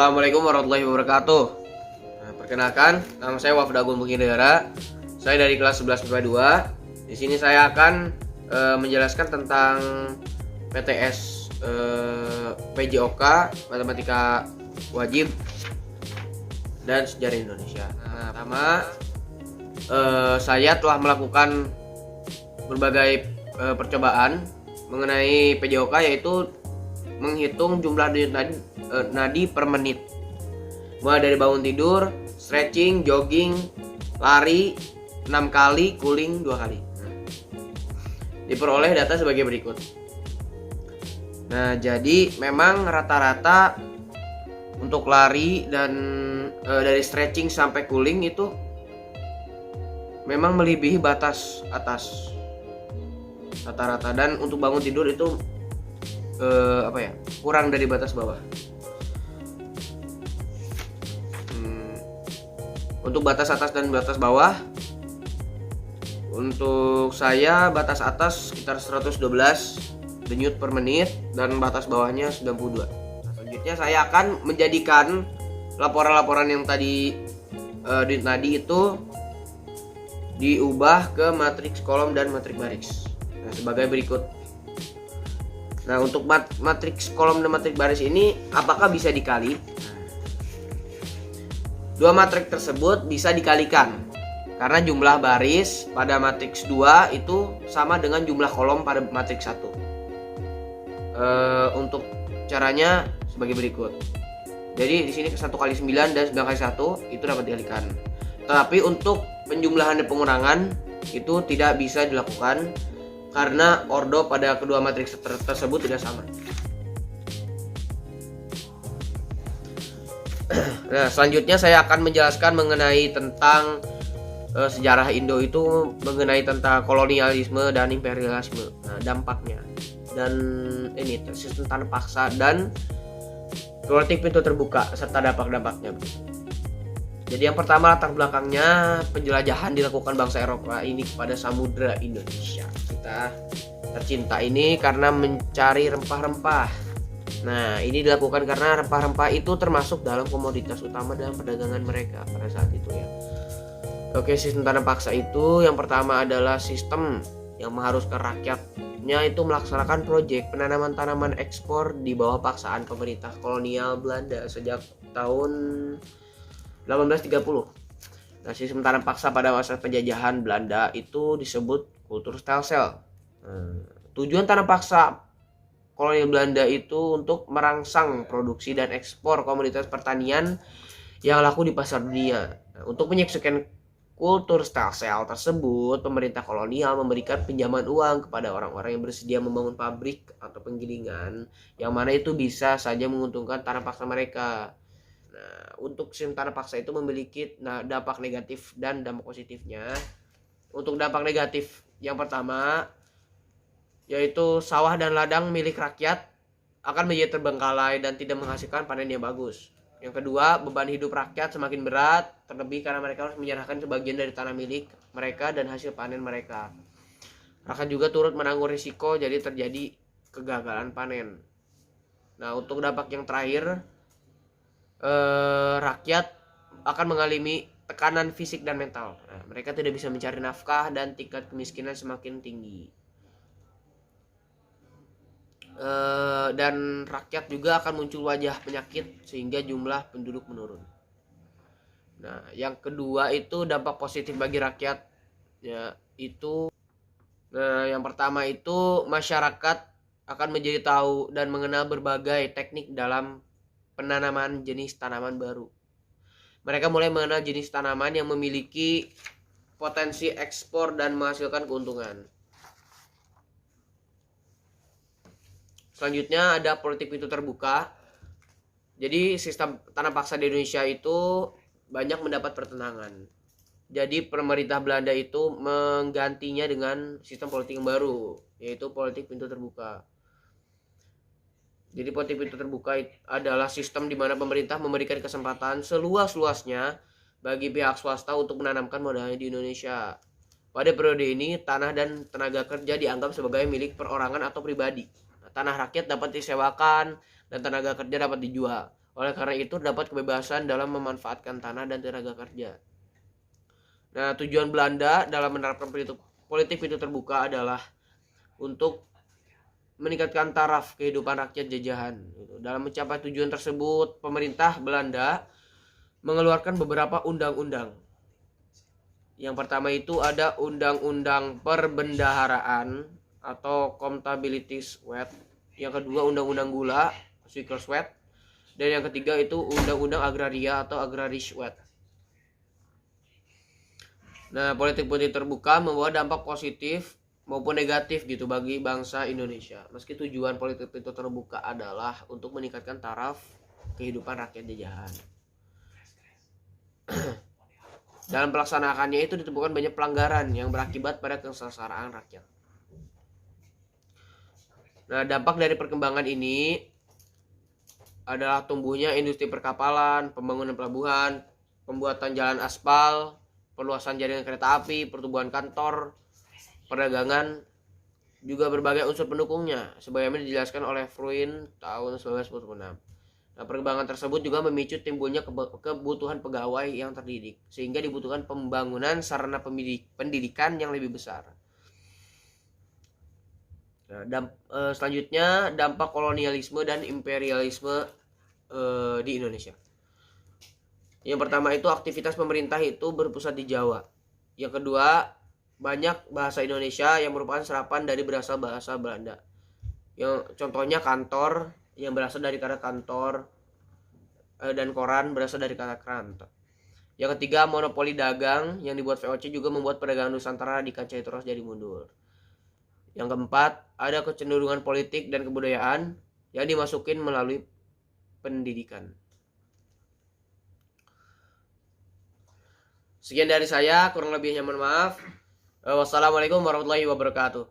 Assalamualaikum warahmatullahi wabarakatuh. Perkenalkan, nama saya Wafda Agung Bukindara. Saya dari kelas 11 IPA 2. Di sini saya akan menjelaskan tentang PTS PJOK, Matematika Wajib dan Sejarah Indonesia. Pertama, saya telah melakukan berbagai percobaan mengenai PJOK, yaitu menghitung jumlah denyut nadi per menit, mulai dari bangun tidur, stretching, jogging, lari 6 kali, cooling 2 kali. Diperoleh data sebagai berikut. Nah, jadi memang rata-rata untuk lari dan dari stretching sampai cooling itu memang melebihi batas atas rata-rata, dan untuk bangun tidur itu kurang dari batas bawah. Untuk batas atas dan batas bawah, untuk saya batas atas sekitar 112 denyut per menit dan batas bawahnya 92. Selanjutnya saya akan menjadikan laporan-laporan yang tadi denyut nadi itu diubah ke matriks kolom dan matriks baris. Nah, sebagai berikut. Nah, untuk matriks kolom dan matriks baris ini apakah bisa dikali? Dua matriks tersebut bisa dikalikan karena jumlah baris pada matriks 2 itu sama dengan jumlah kolom pada matriks 1. Untuk caranya sebagai berikut. Jadi di sini 1 kali 9 dan 9 kali 1 itu dapat dikalikan. Tetapi untuk penjumlahan dan pengurangan itu tidak bisa dilakukan karena ordo pada kedua matriks tersebut tidak sama. Nah, selanjutnya saya akan menjelaskan mengenai tentang sejarah Indo itu, mengenai tentang kolonialisme dan imperialisme. Nah, dampaknya dan ini sistem tanah paksa dan politik pintu terbuka serta dampak-dampaknya. Jadi yang pertama, latar belakangnya penjelajahan dilakukan bangsa Eropa ini kepada Samudra Indonesia. Kita tercinta ini karena mencari rempah-rempah. Nah, ini dilakukan karena rempah-rempah itu termasuk dalam komoditas utama dalam perdagangan mereka pada saat itu ya. Oke, sistem tanah paksa itu yang pertama adalah sistem yang mengharuskan rakyatnya itu melaksanakan proyek penanaman tanaman ekspor di bawah paksaan pemerintah kolonial Belanda sejak tahun 1830. Nah, sistem tanam paksa pada masa penjajahan Belanda itu disebut kultur stelsel. Tujuan tanam paksa kolonial Belanda itu untuk merangsang produksi dan ekspor komoditas pertanian yang laku di pasar dunia. Nah, untuk menyesuaikan kultur stelsel tersebut, pemerintah kolonial memberikan pinjaman uang kepada orang-orang yang bersedia membangun pabrik atau penggilingan, yang mana itu bisa saja menguntungkan tanam paksa mereka. Nah, untuk sistem tanah paksa itu memiliki dampak negatif dan dampak positifnya. Untuk dampak negatif yang pertama, yaitu sawah dan ladang milik rakyat akan menjadi terbengkalai dan tidak menghasilkan panen yang bagus. Yang kedua, beban hidup rakyat semakin berat, terlebih karena mereka harus menyerahkan sebagian dari tanah milik mereka dan hasil panen mereka. Rakyat juga turut menanggung risiko, jadi terjadi kegagalan panen. Nah, untuk dampak yang terakhir, rakyat akan mengalami tekanan fisik dan mental. Nah, mereka tidak bisa mencari nafkah dan tingkat kemiskinan semakin tinggi. Dan rakyat juga akan muncul wajah penyakit sehingga jumlah penduduk menurun. Nah, yang kedua itu dampak positif bagi rakyat, ya itu. Nah, yang pertama itu masyarakat akan menjadi tahu dan mengenal berbagai teknik dalam penanaman jenis tanaman baru. Mereka mulai mengenal jenis tanaman yang memiliki potensi ekspor dan menghasilkan keuntungan. Selanjutnya ada politik pintu terbuka. Jadi sistem tanah paksa di Indonesia itu banyak mendapat pertentangan. Jadi pemerintah Belanda itu menggantinya dengan sistem politik yang baru, yaitu politik pintu terbuka. Jadi politik pintu terbuka adalah sistem di mana pemerintah memberikan kesempatan seluas-luasnya bagi pihak swasta untuk menanamkan modalnya di Indonesia. Pada periode ini, tanah dan tenaga kerja dianggap sebagai milik perorangan atau pribadi. Tanah rakyat dapat disewakan dan tenaga kerja dapat dijual. Oleh karena itu dapat kebebasan dalam memanfaatkan tanah dan tenaga kerja. Nah, tujuan Belanda dalam menerapkan politik pintu terbuka adalah untuk meningkatkan taraf kehidupan rakyat jajahan. Dalam mencapai tujuan tersebut, pemerintah Belanda mengeluarkan beberapa undang-undang. Yang pertama itu ada Undang-Undang Perbendaharaan atau Comptabilitieswet. Yang kedua Undang-Undang Gula, Suikerswet. Dan yang ketiga itu Undang-Undang Agraria atau Agrariswet. Nah, politik-politik terbuka membawa dampak positif maupun negatif gitu bagi bangsa Indonesia. Meski tujuan politik itu terbuka adalah untuk meningkatkan taraf kehidupan rakyat jajahan. Dalam pelaksanaannya itu ditemukan banyak pelanggaran yang berakibat pada kesengsaraan rakyat. Nah, dampak dari perkembangan ini adalah tumbuhnya industri perkapalan, pembangunan pelabuhan, pembuatan jalan aspal, perluasan jaringan kereta api, pertumbuhan kantor, perdagangan, juga berbagai unsur pendukungnya, sebagaimana dijelaskan oleh Fruin tahun 1946. Nah, perkembangan tersebut juga memicu timbulnya kebutuhan pegawai yang terdidik, sehingga dibutuhkan pembangunan sarana pendidikan yang lebih besar. Nah, selanjutnya dampak kolonialisme dan imperialisme di Indonesia. Yang pertama itu aktivitas pemerintah itu berpusat di Jawa. Yang kedua, banyak bahasa Indonesia yang merupakan serapan dari berasal bahasa Belanda. Yang contohnya kantor yang berasal dari kata kantor dan koran berasal dari kata krant. Yang ketiga, monopoli dagang yang dibuat VOC juga membuat perdagangan Nusantara di kancah terus jadi mundur. Yang keempat, ada kecenderungan politik dan kebudayaan yang dimasukin melalui pendidikan. Sekian dari saya, kurang lebihnya mohon maaf. Wassalamualaikum warahmatullahi wabarakatuh.